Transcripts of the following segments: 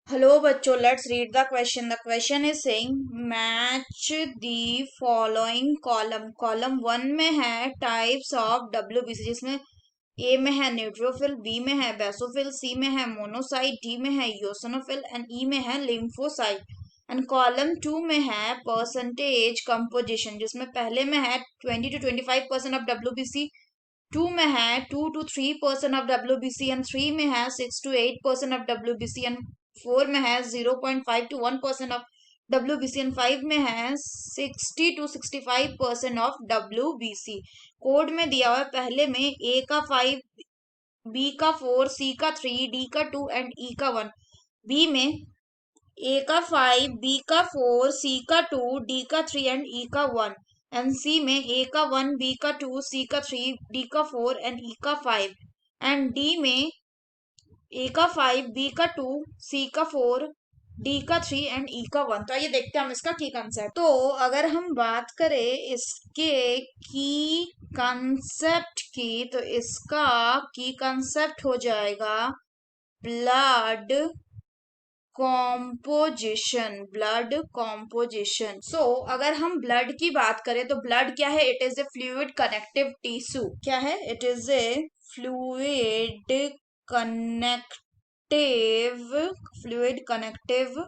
Hello बच्चों, let's read the question. The question is saying match the following column. Column 1 में है types of WBC, जिसमें ए में है न्यूट्रोफिल, बी में है बेसोफिल, सी में है मोनोसाइट, डी में है यूसिनोफिल एंड ई में है लिम्फोसाइट. एंड कॉलम 2 में है परसेंटेज कंपोजिशन, जिसमें पहले में है 20 to 25% ऑफ डब्ल्यूबीसी, 2 में है 2 to 3% ऑफ डब्ल्यूबीसी एंड 3 में है 6 to 8% ऑफ डब्ल्यूबीसी एंड 4 में है 0.5 to 1% ऑफ डब्ल्यूबीसी एंड 5 में है 60 to 65% ऑफ डब्ल्यूबीसी. कोड में दिया हुआ है पहले में ए का 5, बी का 4, सी का 3, डी का 2 एंड ई का 1. बी में ए का 5, बी का 4, सी का 2, डी का 3 एंड ई का 1. एंड सी में ए का 1, बी का 2, सी का 3, डी का 4 एंड ई का 5. एंड डी में ए का 5, बी का 2, सी का 4, डी का 3 एंड ई का 1. तो आइए देखते हैं हम इसका की कंसेप्ट. तो अगर हम बात करें इसके की कंसेप्ट की, तो इसका की कंसेप्ट हो जाएगा blood composition. Blood composition. So अगर हम ब्लड की बात करें तो ब्लड क्या है? It is a fluid connective tissue. क्या है? It is a fluid connective fluid connective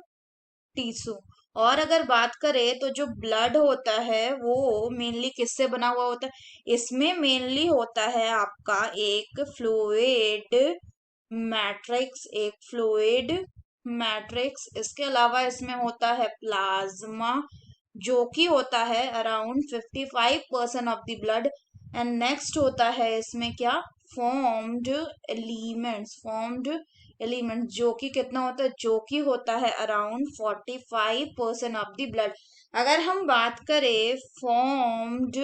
tissue. और अगर बात करें तो जो ब्लड होता है वो मेनली किससे बना हुआ होता है? इसमें मेनली होता है आपका एक फ्लूइड मैट्रिक्स. एक फ्लूइड मैट्रिक्स. इसके अलावा इसमें होता है प्लाज्मा, जो कि होता है around 55% of the blood. And next होता है इसमें क्या? Formed elements. फॉर्म्ड एलिमेंट जो कि कितना होता है? जो कि होता है अराउंड 45% ऑफ द ब्लड. अगर हम बात करें फॉर्म्ड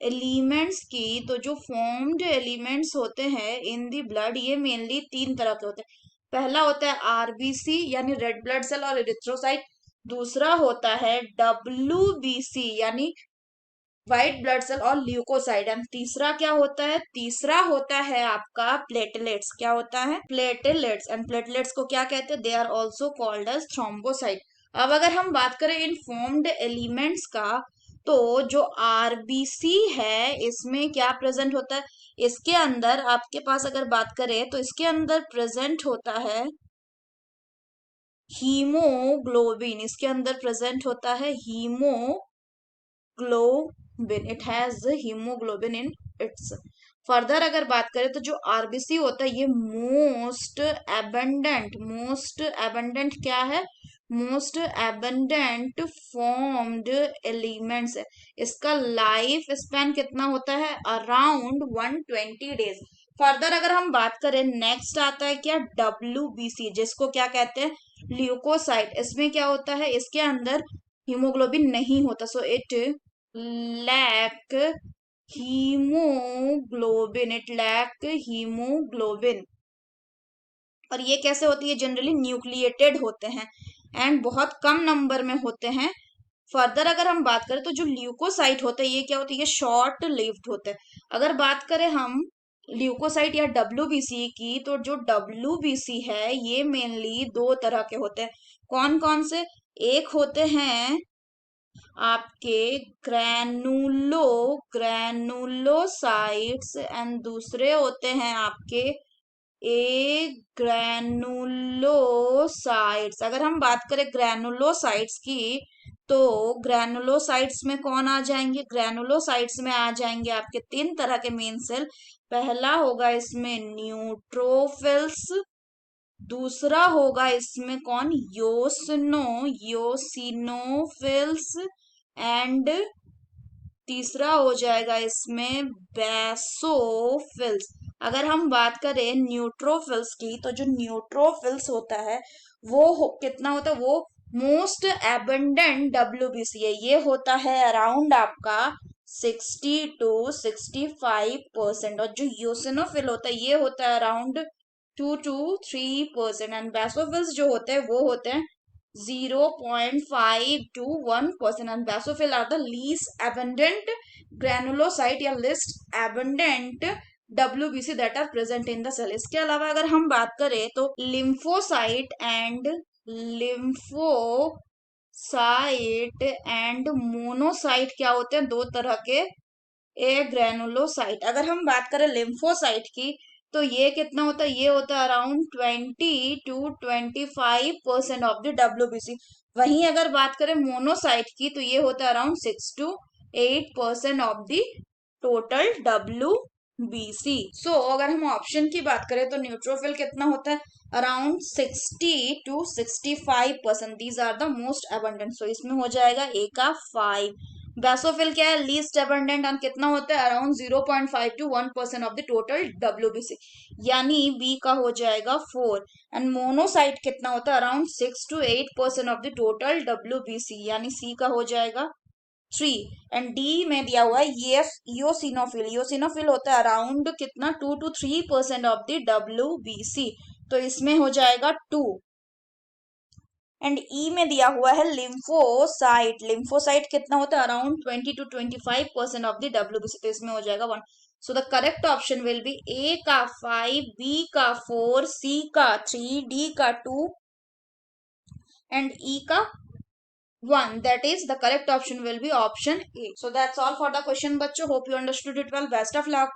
एलिमेंट्स की, तो जो फॉर्म्ड एलिमेंट्स होते हैं इन दी ब्लड, ये मेनली 3 तरह के होते हैं. पहला होता है आरबीसी यानी रेड ब्लड सेल और एरिथ्रोसाइट. दूसरा होता है डब्ल्यूबीसी यानी व्हाइट ब्लड सेल और ल्यूकोसाइट. एंड तीसरा क्या होता है? तीसरा होता है आपका प्लेटलेट्स. क्या होता है? प्लेटलेट्स. एंड प्लेटलेट्स को क्या कहते हैं? They are also called as thrombocyte. अब अगर हम बात करें इन फॉर्म्ड एलिमेंट्स का, तो जो आरबीसी है इसमें क्या प्रेजेंट होता है? इसके अंदर आपके पास अगर बात करें तो इसके अंदर प्रेजेंट होता है हीमोग्लोबिन. इसके अंदर प्रेजेंट होता है haemoglobin. It has haemoglobin in its. Further अगर बात करें तो जो आरबीसी होता है ये मोस्ट एबंडेंट क्या है? मोस्ट एबंडेंट फॉर्म्ड एलिमेंट्स है. इसका लाइफ स्पैन कितना होता है? Around 120 days. फर्दर अगर हम बात करें, नेक्स्ट आता है क्या? डब्ल्यूबीसी, जिसको क्या कहते हैं? ल्यूकोसाइट. इसमें क्या होता है? इसके अंदर हीमोग्लोबिन नहीं होता. So it lack haemoglobin. It lack haemoglobin. और ये कैसे होती है? जनरली न्यूक्लिएटेड होते हैं एंड बहुत कम नंबर में होते हैं. फर्दर अगर हम बात करें तो जो ल्यूकोसाइट होते हैं ये क्या होती है? शॉर्ट लिव्ड होते हैं. अगर बात करें हम ल्यूकोसाइट या डब्ल्यूबीसी की, तो जो डब्ल्यूबीसी है ये मेनली 2 तरह के होते हैं. कौन कौन से? एक होते हैं आपके ग्रैनुलोसाइट्स एंड दूसरे होते हैं आपके ए ग्रैनुलोसाइट्स. अगर हम बात करें ग्रैनुलोसाइट्स की, तो ग्रैनुलोसाइट्स में कौन आ जाएंगे? ग्रैनुलोसाइट्स में आ जाएंगे आपके 3 तरह के मेन सेल. पहला होगा इसमें न्यूट्रोफिल्स. दूसरा होगा इसमें कौन? योसिनोफिल्स. एंड तीसरा हो जाएगा इसमें बेसोफिल्स. अगर हम बात करें न्यूट्रोफिल्स की, तो जो न्यूट्रोफिल्स होता है वो कितना होता है? वो मोस्ट एबंडेंट डब्ल्यूबीसी है. ये होता है अराउंड आपका 60 to 65%. और जो यूसिनोफिल होता है ये होता है अराउंड 2 to 3%. एंड बेसोफिल्स जो होते हैं वो होते हैं 0.5 to 1%. And basophil are the least abundant granulocyte या least abundant WBC that are present in the cell. इसके अलावा अगर हम बात करें तो लिम्फोसाइट एंड मोनोसाइट क्या होते हैं, दो तरह के ए ग्रेनुलोसाइट। अगर हम बात करें लिम्फोसाइट की तो ये कितना होता है, ये होता है around 20 to 25% of the WBC। वहीं अगर बात करें मोनोसाइट की तो ये होता है around 6 to 8% of the total WBC। सो अगर हम ऑप्शन की बात करें तो न्यूट्रोफिल कितना होता है, around 60 to 65%। These are the most abundant, so इसमें हो जाएगा ए का 5। बेसोफिल क्या है, लीस्ट अबंडेंट, और कितना होता है around 0.5 to 1% of the total WBC, यानी बी का हो जाएगा 4। एंड मोनोसाइट कितना होता है, around 6 to 8% of the total WBC, यानी सी का हो जाएगा 3। एंड डी में दिया हुआ है ये योसिनोफिल होता है अराउंड कितना 2 to 3% ऑफ द WBC, तो इसमें हो जाएगा 2। एंड ई में दिया हुआ है लिम्फोसाइट कितना होता है around 20 to 25% of the WBC, तो इसमें हो जाएगा 1। So the correct option will be A का 5, बी का 4, सी का 3, डी का 2 एंड ई का 1। That is the correct option will be option A. So that's all for the question बच्चों. Hope you understood it well. Best of luck.